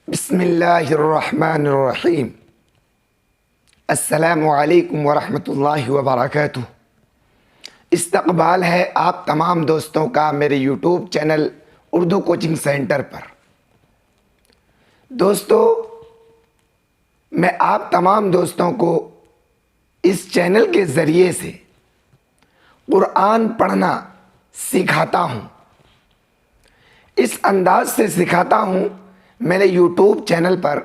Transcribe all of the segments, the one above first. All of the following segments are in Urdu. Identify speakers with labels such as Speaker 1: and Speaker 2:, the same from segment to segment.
Speaker 1: بسم اللہ الرحمن الرحیم۔ السلام علیکم ورحمۃ اللہ وبرکاتہ۔ استقبال ہے آپ تمام دوستوں کا میرے YouTube channel Urdu coaching centre پر۔ دوستو، میں آپ تمام دوستوں کو اس چینل کے ذریعے سے قرآن پڑھنا سکھاتا ہوں۔ اس انداز سے سکھاتا ہوں، میں نے یوٹیوب چینل پر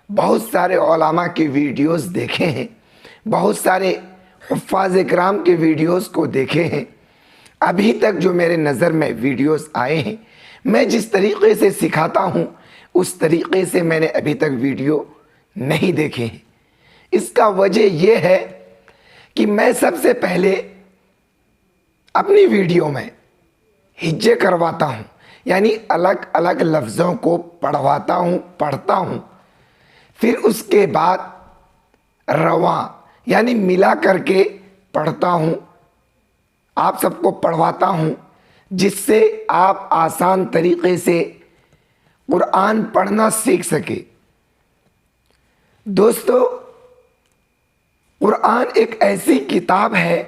Speaker 1: بہت سارے علماء کی ویڈیوز دیکھے ہیں، بہت سارے حفاظ کرام کے ویڈیوز کو دیکھے ہیں۔ ابھی تک جو میرے نظر میں ویڈیوز آئے ہیں، میں جس طریقے سے سکھاتا ہوں اس طریقے سے میں نے ابھی تک ویڈیو نہیں دیکھے ہیں۔ اس کا وجہ یہ ہے کہ میں سب سے پہلے اپنی ویڈیو میں ہجے کرواتا ہوں، یعنی الگ الگ لفظوں کو پڑھتا ہوں، پھر اس کے بعد رواں یعنی ملا کر کے پڑھتا ہوں، آپ سب کو پڑھواتا ہوں، جس سے آپ آسان طریقے سے قرآن پڑھنا سیکھ سکے۔ دوستو، قرآن ایک ایسی کتاب ہے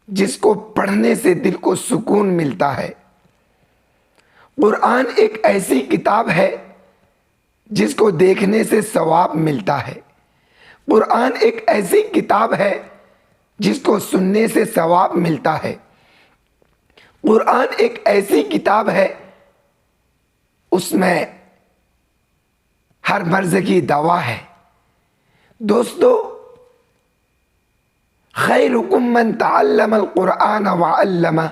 Speaker 1: جس کو پڑھنے سے دل کو سکون ملتا ہے۔ قرآن ایک ایسی کتاب ہے جس کو دیکھنے سے ثواب ملتا ہے۔ قرآن ایک ایسی کتاب ہے جس کو سننے سے ثواب ملتا ہے۔ قرآن ایک ایسی کتاب ہے، اس میں ہر مرض کی دوا ہے۔ دوستو، خیرکم من تعلم القرآن وعلمہ،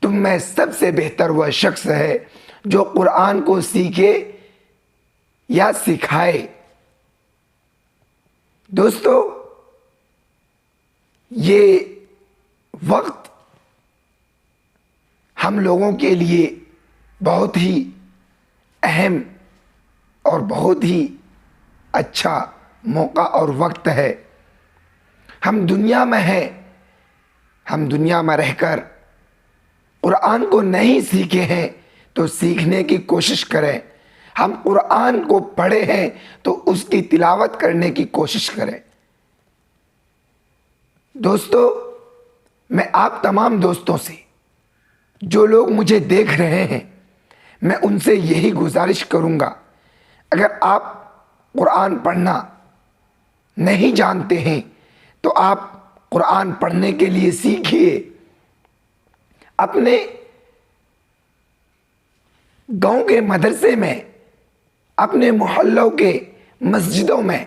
Speaker 1: تم میں سب سے بہتر وہ شخص ہے جو قرآن کو سیکھے یا سکھائے۔ دوستو، یہ وقت ہم لوگوں کے لیے بہت ہی اہم اور بہت ہی اچھا موقع اور وقت ہے۔ ہم دنیا میں ہیں، ہم دنیا میں رہ کر قرآن کو نہیں سیکھے ہیں تو سیکھنے کی کوشش کریں۔ ہم قرآن کو پڑھے ہیں تو اس کی تلاوت کرنے کی کوشش کریں۔ دوستو، میں آپ تمام دوستوں سے، جو لوگ مجھے دیکھ رہے ہیں، میں ان سے یہی گزارش کروں گا، اگر آپ قرآن پڑھنا نہیں جانتے ہیں تو آپ قرآن پڑھنے کے لیے سیکھیے۔ اپنے گاؤں کے مدرسے میں، اپنے محلوں کے مسجدوں میں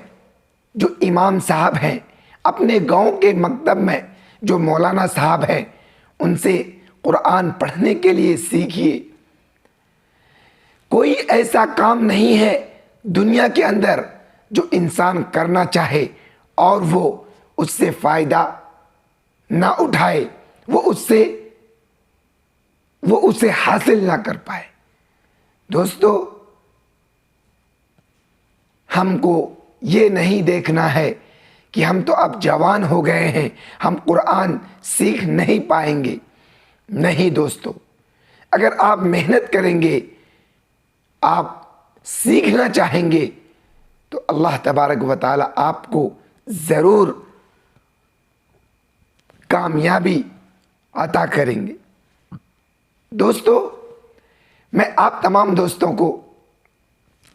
Speaker 1: جو امام صاحب ہیں، اپنے گاؤں کے مکتب میں جو مولانا صاحب ہیں، ان سے قرآن پڑھنے کے لیے سیکھیے۔ کوئی ایسا کام نہیں ہے دنیا کے اندر جو انسان کرنا چاہے اور وہ اس سے فائدہ نہ اٹھائے، وہ اسے حاصل نہ کر پائے۔ دوستو، ہم کو یہ نہیں دیکھنا ہے کہ ہم تو اب جوان ہو گئے ہیں، ہم قرآن سیکھ نہیں پائیں گے۔ نہیں دوستو، اگر آپ محنت کریں گے، آپ سیکھنا چاہیں گے تو اللہ تبارک و تعالی آپ کو ضرور کامیابی عطا کریں گے۔ دوستو، میں آپ تمام دوستوں کو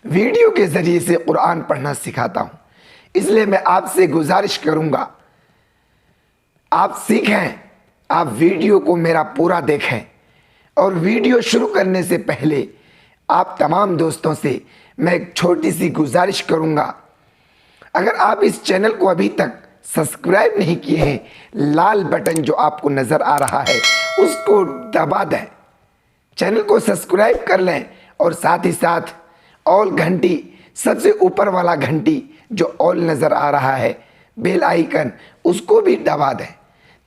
Speaker 1: ویڈیو کے ذریعے سے قرآن پڑھنا سکھاتا ہوں، اس لیے میں آپ سے گزارش کروں گا، آپ سیکھیں، آپ ویڈیو کو میرا پورا دیکھیں، اور ویڈیو شروع کرنے سے پہلے آپ تمام دوستوں سے میں ایک چھوٹی سی گزارش کروں گا، اگر آپ اس چینل کو ابھی تک سبسکرائب نہیں کیے ہیں، لال بٹن جو آپ کو نظر آ رہا ہے اس کو دبا دیں، چینل کو سبسکرائب کر لیں، اور ساتھ ہی ساتھ آل گھنٹی، سب سے اوپر والا گھنٹی جو آل نظر آ رہا ہے، بیل آئیکن، اس کو بھی دبا دیں،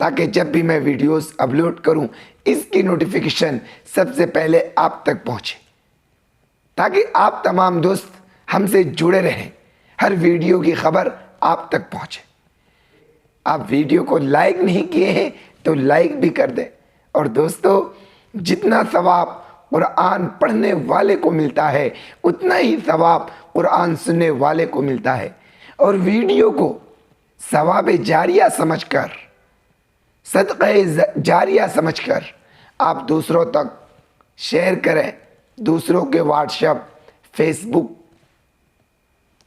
Speaker 1: تاکہ جب بھی میں ویڈیوز اپلوڈ کروں اس کی نوٹیفیکیشن سب سے پہلے آپ تک پہنچے، تاکہ آپ تمام دوست ہم سے جڑے رہیں، ہر ویڈیو کی خبر آپ تک پہنچے۔ آپ ویڈیو کو لائک نہیں کیے ہیں تو لائک بھی کر دیں، اور دوستو، جتنا ثواب قرآن پڑھنے والے کو ملتا ہے اتنا ہی ثواب قرآن سننے والے کو ملتا ہے۔ اور ویڈیو کو ثواب جاریہ سمجھ کر، صدقہ جاریہ سمجھ کر آپ دوسروں تک شیئر کریں، دوسروں کے واٹس ایپ، فیس بک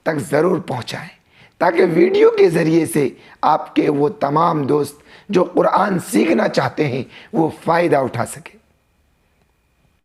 Speaker 1: تک ضرور پہنچائیں، تاکہ ویڈیو کے ذریعے سے آپ کے وہ تمام دوست جو قرآن سیکھنا چاہتے ہیں وہ فائدہ اٹھا سکیں۔